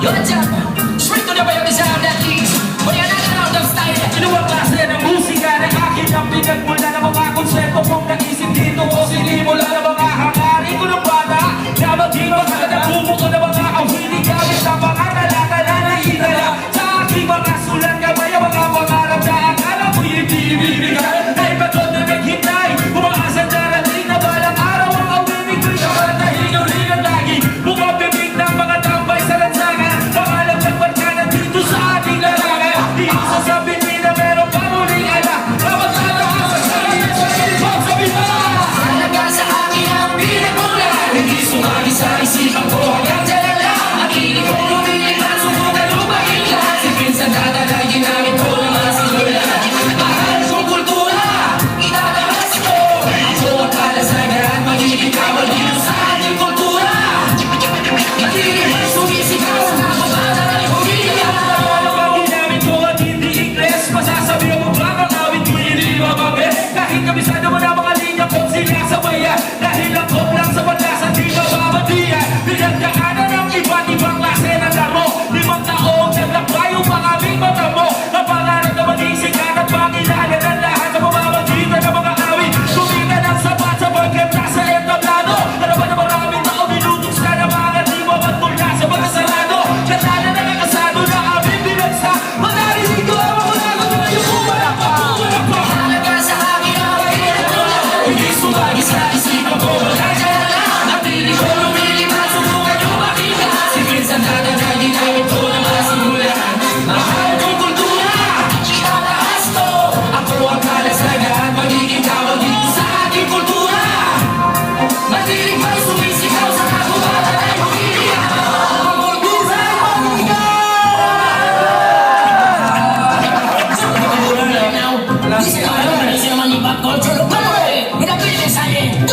You're the champion. Straight to the way of the sound that leads. But you're not out of style. Inuwang klase ng musika na akin ang pinagmula ng mga konsepto kong naisip dito o sinimula ng mga hangarin ko ng bata na maging maganda bumuko ng mga awili gamit ang mga talata na itala sa aking mga sulat kamay ang mga pangarap na akala mo hindi ibibigay ay bato na naghintay umaasang darating na balang araw ang awili ko'y namatahing-ulingan lagi bumabibig ng mga tambay sa lansangan pangalang nagpagkanan dito sa ating larangan di sasabihin na meron pa muling ala kapag natakasan sa iyo sa ilipang sa bita. Halaga sa akin ang pinagmula. Hindi sumagi sa isipan ko hanggang dyan lang. Akilig ko lumilipan, subukan lumahin lahat. Si Vincent Dadalay, ginamit ko ng mga sinulan. Mahal kong kultura, itatakas ko. Ako ang kalasagan, magiging kawal dito sa ating kultura. Matinig ay sumisigaw sa kababata ng pamilya. Ano bang ginamit ko at hindi Ingles? Masasabi mo ba ang awit ko hindi mababit? Kahit kabisado mo na mga linya kong sinasabayan dahil ang kong lang sa panlasan di mababatiyan. Pinagdaanan ng iba't ibang klase ng laro 5 taong naglakbay yung mga aming mata mo. Ang pangarap na maging sikat at makilala ng lahat sa pamamagitan ng mga awit. Kumita ng sapat sa pagkanta sa entablado. Ano ba na maraming tao binutos ka ng mga di mapatula sa pagkasarado. Katana na nakasado na aming binagsa. Manarinig ko ang mga lagot na yung kumalak pa. Halaga sa akin ang pinagmula. Hindi sumagi sa isipan ko hanggang dyan lang. Matinig ko lumilipan, subukan lumahin lahat. Si Vincent Dadalay, ginamit ko ng mga sinulan. Mahal kong kultura, itataas ko. Ako ang kalasagan, magiging kawal dito sa ating kultura. Matinig ba'y sumisigaw sa kababata ng pamilya? Ang kultura ay pamilya! This is our culture of power. In a business, I am